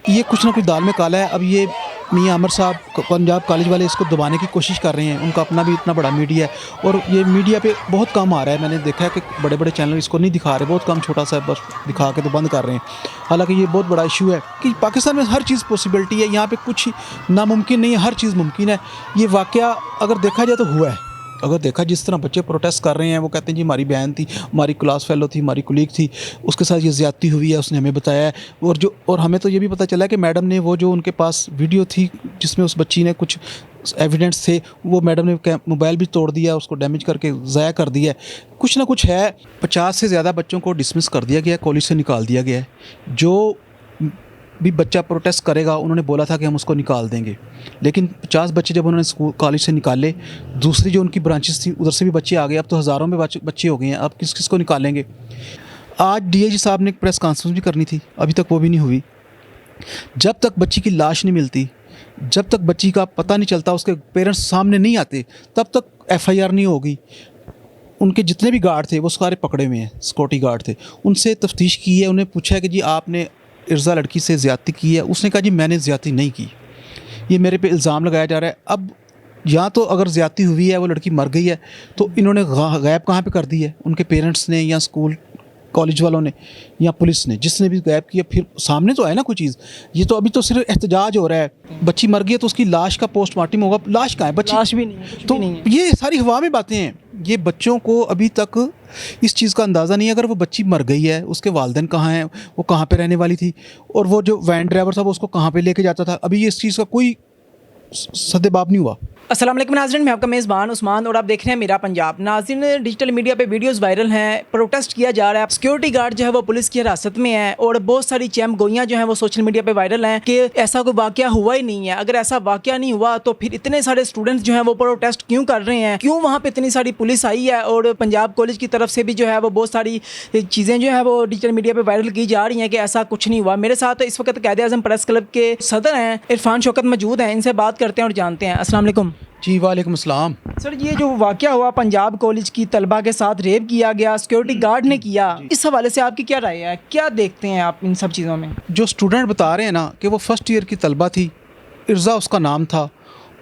یہ کچھ نہ کچھ دال میں کالا ہے. اب یہ میاں عامر صاحب پنجاب کالج والے اس کو دبانے کی کوشش کر رہے ہیں. ان کا اپنا بھی اتنا بڑا میڈیا ہے اور یہ میڈیا پہ بہت کم آ رہا ہے. میں نے دیکھا ہے کہ بڑے بڑے چینل اس کو نہیں دکھا رہے, بہت کم چھوٹا سا بس دکھا کے تو بند کر رہے ہیں. حالانکہ یہ بہت بڑا ایشو ہے کہ پاکستان میں ہر چیز پاسبلٹی ہے. یہاں پہ کچھ ناممکن نہیں ہے, ہر چیز ممکن ہے. یہ واقعہ اگر دیکھا جائے تو ہوا ہے. اگر دیکھا جس طرح بچے پروٹیسٹ کر رہے ہیں, وہ کہتے ہیں جی ہماری بہن تھی, ہماری کلاس فیلو تھی, ہماری کولیگ تھی, اس کے ساتھ یہ زیادتی ہوئی ہے, اس نے ہمیں بتایا ہے. اور ہمیں تو یہ بھی پتہ چلا ہے کہ میڈم نے وہ جو ان کے پاس ویڈیو تھی جس میں اس بچی نے کچھ ایویڈنس تھے, وہ میڈم نے موبائل بھی توڑ دیا, اس کو ڈیمیج کر کے ضائع کر دیا ہے. کچھ نہ کچھ ہے. 50 سے زیادہ بچوں کو ڈسمس کر دیا گیا ہے, کالج سے نکال دیا گیا ہے. جو بھی بچہ پروٹیسٹ کرے گا انہوں نے بولا تھا کہ ہم اس کو نکال دیں گے, لیکن 50 بچے جب انہوں نے کالج سے نکالے, دوسری جو ان کی برانچز تھیں ادھر سے بھی بچے آ گئے. اب تو ہزاروں میں بچے ہو گئے ہیں. اب کس کو نکالیں گے؟ آج ڈی اے جی صاحب نے ایک پریس کانفرنس بھی کرنی تھی, ابھی تک وہ بھی نہیں ہوئی. جب تک بچی کی لاش نہیں ملتی, جب تک بچی کا پتہ نہیں چلتا, اس کے پیرنٹس سامنے نہیں آتے, تب تک ایف آئی آر نہیں ہوگی. ان کے جتنے بھی گارڈ تھے وہ سارے پکڑے ہوئے ہیں, سیکورٹی گارڈ تھے. ان سے تفتیش کی ہے, انہیں پوچھا ہے کہ جی آپ نے ارزا لڑکی سے زیادتی کی ہے؟ اس نے کہا جی میں نے زیادتی نہیں کی, یہ میرے پہ الزام لگایا جا رہا ہے. اب یا تو اگر زیادتی ہوئی ہے, وہ لڑکی مر گئی ہے, تو انہوں نے غائب کہاں پہ کر دی ہے؟ ان کے پیرنٹس نے یا اسکول کالج والوں نے یا پولیس نے, جس نے بھی غائب کیا. پھر سامنے تو ہے نا کوئی چیز. یہ تو ابھی تو صرف احتجاج ہو رہا ہے. بچی مر گئی ہے تو اس کی لاش کا پوسٹ مارٹم ہوگا, لاش کہاں ہے؟ بچی لاش بھی نہیں ہے, تو یہ ساری ہوا میں باتیں ہیں. یہ بچوں کو ابھی تک اس چیز کا اندازہ نہیں ہے. اگر وہ بچی مر گئی ہے, اس کے والدین کہاں ہیں, وہ کہاں پہ رہنے والی تھی, اور وہ جو وین ڈرائیور تھا وہ اس کو کہاں پہ لے کے جاتا تھا, ابھی اس چیز کا کوئی سدباب نہیں ہوا. السلام علیکم ناظرین, میں آپ کا میزبان عثمان اور آپ دیکھ رہے ہیں میرا پنجاب. ناظرین, ڈیجیٹل میڈیا پہ ویڈیوز وائرل ہیں, پروٹیسٹ کیا جا رہا ہے, سیکورٹی گارڈ جو ہے وہ پولیس کی حراست میں ہے, اور بہت ساری چیم گوئیاں جو ہیں وہ سوشل میڈیا پہ وائرل ہیں کہ ایسا کوئی واقعہ ہوا ہی نہیں ہے. اگر ایسا واقعہ نہیں ہوا تو پھر اتنے سارے اسٹوڈنٹس جو ہیں وہ پروٹیسٹ کیوں کر رہے ہیں, کیوں وہاں پہ اتنی ساری پولیس آئی ہے, اور پنجاب کالج کی طرف سے بھی جو ہے وہ بہت ساری چیزیں جو ہے وہ ڈیجیٹل میڈیا پہ وائرل کی جا رہی ہیں کہ ایسا کچھ نہیں ہوا. میرے ساتھ اس وقت قائد اعظم پریس کلب کے صدر ہیں عرفان شوکت موجود ہیں, ان سے بات کرتے ہیں اور جانتے ہیں. السلام علیکم. جی وعلیکم السلام. سر, یہ جو واقعہ ہوا پنجاب کالج کی طلبہ کے ساتھ ریپ کیا گیا, سیکورٹی گارڈ نے کیا, اس حوالے سے آپ کی کیا رائے ہے, کیا دیکھتے ہیں آپ ان سب چیزوں میں؟ جو اسٹوڈنٹ بتا رہے ہیں نا کہ وہ فرسٹ ایئر کی طلبہ تھی, ارزا اس کا نام تھا,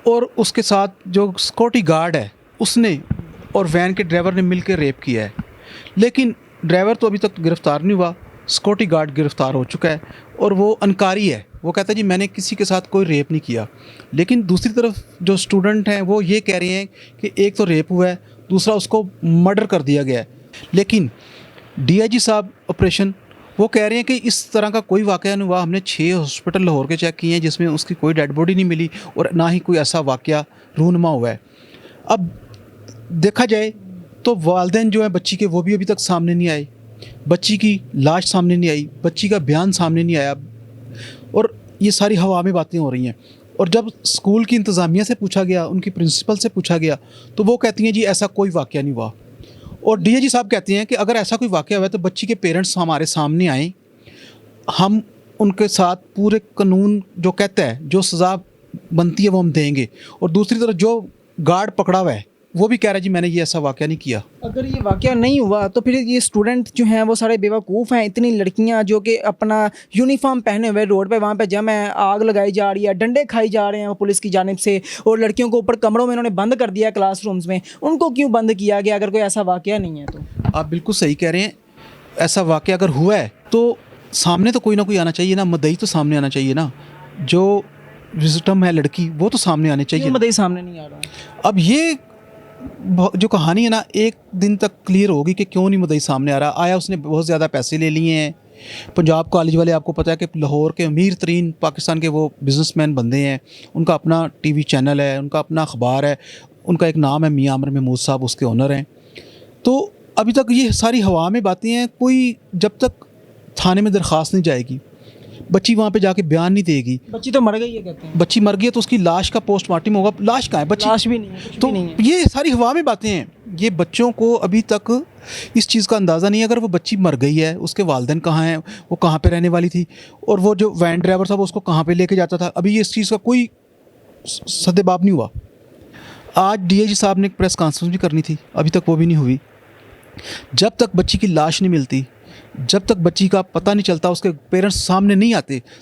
اور اس کے ساتھ جو سیکورٹی گارڈ ہے اس نے اور وین کے ڈرائیور نے مل کے ریپ کیا ہے. لیکن ڈرائیور تو ابھی تک گرفتار نہیں ہوا, سیکورٹی گارڈ گرفتار ہو چکا ہے, اور وہ انکاری ہے. وہ کہتا ہے جی میں نے کسی کے ساتھ کوئی ریپ نہیں کیا. لیکن دوسری طرف جو اسٹوڈنٹ ہیں وہ یہ کہہ رہے ہیں کہ ایک تو ریپ ہوا ہے, دوسرا اس کو مرڈر کر دیا گیا ہے. لیکن ڈی آئی جی صاحب آپریشن وہ کہہ رہے ہیں کہ اس طرح کا کوئی واقعہ نہیں ہوا. ہم نے 6 ہاسپٹل لاہور کے چیک کیے ہیں جس میں اس کی کوئی ڈیڈ باڈی نہیں ملی, اور نہ ہی کوئی ایسا واقعہ رونما ہوا ہے. اب دیکھا جائے تو والدین جو ہیں بچی کے وہ بھی ابھی تک سامنے نہیں آئے, بچی کی لاش سامنے نہیں آئی, بچی کا بیان سامنے نہیں آیا, اور یہ ساری ہوا میں باتیں ہو رہی ہیں. اور جب اسکول کی انتظامیہ سے پوچھا گیا, ان کی پرنسپل سے پوچھا گیا, تو وہ کہتی ہیں جی ایسا کوئی واقعہ نہیں ہوا. اور ڈی اے جی صاحب کہتے ہیں کہ اگر ایسا کوئی واقعہ ہوا ہے تو بچی کے پیرنٹس ہمارے سامنے آئیں, ہم ان کے ساتھ پورے قانون جو کہتا ہے جو سزا بنتی ہے وہ ہم دیں گے. اور دوسری طرف جو گارڈ پکڑا ہوا ہے وہ بھی کہہ رہا ہے جی میں نے یہ ایسا واقعہ نہیں کیا. اگر یہ واقعہ نہیں ہوا تو پھر یہ اسٹوڈنٹ جو ہیں وہ سارے بیوقوف ہیں. اتنی لڑکیاں جو کہ اپنا یونیفارم پہنے ہوئے روڈ پہ وہاں پہ جمع ہیں, آگ لگائی جا رہی ہے, ڈنڈے کھائی جا رہے ہیں پولیس کی جانب سے, اور لڑکیوں کو اوپر کمروں میں انہوں نے بند کر دیا کلاس رومز میں. ان کو کیوں بند کیا گیا اگر کوئی ایسا واقعہ نہیں ہے تو؟ آپ بالکل صحیح کہہ رہے ہیں. ایسا واقعہ اگر ہوا ہے تو سامنے تو کوئی نہ کوئی آنا چاہیے نا, مدعی تو سامنے آنا چاہیے نا. جو وزٹم ہے لڑکی وہ تو سامنے آنے چاہیے. مدعی سامنے نہیں آ رہا. اب یہ جو کہانی ہے نا ایک دن تک کلیئر ہوگی کہ کیوں نہیں مدعی سامنے آ رہا. آیا اس نے بہت زیادہ پیسے لے لیے ہیں. پنجاب کالج والے آپ کو پتہ ہے کہ لاہور کے امیر ترین پاکستان کے وہ بزنس مین بندے ہیں. ان کا اپنا ٹی وی چینل ہے, ان کا اپنا اخبار ہے, ان کا ایک نام ہے میاں عامر محمود صاحب, اس کے اونر ہیں. تو ابھی تک یہ ساری ہوا میں باتیں ہیں. کوئی جب تک تھانے میں درخواست نہیں جائے گی, بچی وہاں پہ جا کے بیان نہیں دے گی. بچی تو مر گئی ہے کہتے ہیں. بچی مر گئی ہے تو اس کی لاش کا پوسٹ مارٹم ہوگا, لاش کہاں ہے؟ بچی لاش بھی نہیں ہے. تو یہ ساری ہوا میں باتیں ہیں. یہ بچوں کو ابھی تک اس چیز کا اندازہ نہیں ہے. اگر وہ بچی مر گئی ہے, اس کے والدین کہاں ہیں, وہ کہاں پہ رہنے والی تھی, اور وہ جو وین ڈرائیور تھا وہ اس کو کہاں پہ لے کے جاتا تھا, ابھی اس چیز کا کوئی سدباب نہیں ہوا. آج ڈی اے جی صاحب نے ایک پریس کانفرنس بھی کرنی تھی, ابھی تک وہ بھی نہیں ہوئی. جب تک بچی کی لاش نہیں ملتی, جب تک بچی کا پتہ نہیں چلتا, اس کے پیرنٹس سامنے نہیں آتے,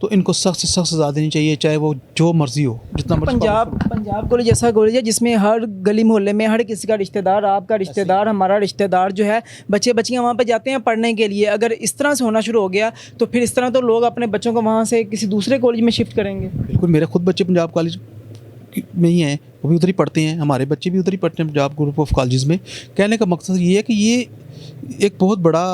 تو ان کو سخت سے سخت سزا دینی چاہیے، چاہے وہ جو مرضی ہو، جتنا مرضی۔ پنجاب کالج ایسا کالج ہے جس میں ہر گلی محلے میں ہر کسی کا رشتہ دار، آپ کا رشتہ دار، ہمارا رشتہ دار جو ہے، بچے بچیاں وہاں پہ جاتے ہیں پڑھنے کے لیے۔ اگر اس طرح سے ہونا شروع ہو گیا تو پھر اس طرح تو لوگ اپنے بچوں کو وہاں سے کسی دوسرے کالج میں شفٹ کریں گے۔ بالکل، میرے خود بچے پنجاب کالج میں ہی ہیں، وہ بھی ادھر ہی پڑھتے ہیں، ہمارے بچے بھی ادھر ہی پڑھتے ہیں پنجاب گروپ آف کالجز میں۔ کہنے کا مقصد یہ ہے کہ یہ ایک بہت بڑا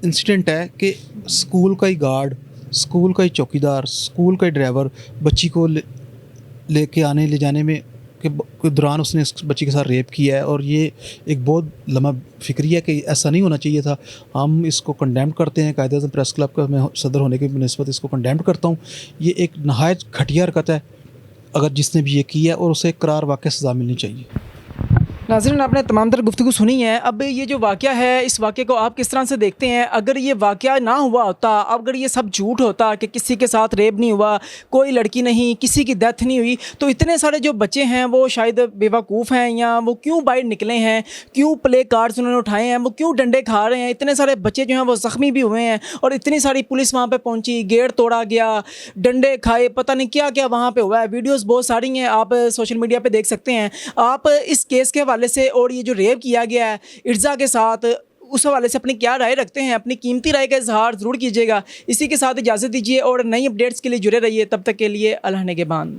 انسیڈنٹ ہے کہ اسکول کا ہی گارڈ، اسکول کا ہی چوکیدار، اسکول کا ہی ڈرائیور بچی کو لے کے آنے لے جانے میں کے دوران اس نے اس بچی کے ساتھ ریپ کیا ہے، اور یہ ایک بہت لمحہ فکری ہے کہ ایسا نہیں ہونا چاہیے تھا۔ ہم اس کو کنڈیم کرتے ہیں، قائد اعظم پریس کلب کا میں صدر ہونے کی بنسبت اس کو کنڈیم کرتا ہوں۔ یہ ایک نہایت گھٹیا حرکت ہے اگر جس نے بھی یہ کی ہے، اور اسے قرار واقع سزا ملنی چاہیے۔ ناظرین، آپ نے تمام تر گفتگو سنی ہے۔ اب یہ جو واقعہ ہے، اس واقعے کو آپ کس طرح سے دیکھتے ہیں؟ اگر یہ واقعہ نہ ہوا ہوتا، اگر یہ سب جھوٹ ہوتا کہ کسی کے ساتھ ریپ نہیں ہوا، کوئی لڑکی نہیں، کسی کی ڈیتھ نہیں ہوئی، تو اتنے سارے جو بچے ہیں وہ شاید بے وقوف ہیں، یا وہ کیوں باہر نکلے ہیں، کیوں پلے کارڈز انہوں نے اٹھائے ہیں، وہ کیوں ڈنڈے کھا رہے ہیں؟ اتنے سارے بچے جو ہیں وہ زخمی بھی ہوئے ہیں، اور اتنی ساری پولیس وہاں پہ پہنچی، گیٹ توڑا گیا، ڈنڈے کھائے، پتہ نہیں کیا کیا وہاں پہ ہوا ہے۔ ویڈیوز بہت ساری ہیں، آپ سوشل میڈیا پہ دیکھ سکتے ہیں۔ آپ اس کیس کے حوالے سے اور یہ جو ریپ کیا گیا ہے ارزا کے ساتھ، اس حوالے سے اپنی کیا رائے رکھتے ہیں؟ اپنی قیمتی رائے کا اظہار ضرور کیجیے گا۔ اسی کے ساتھ اجازت دیجیے، اور نئی اپڈیٹس کے لیے جڑے رہیے۔ تب تک کے لیے اللہ نگہبان۔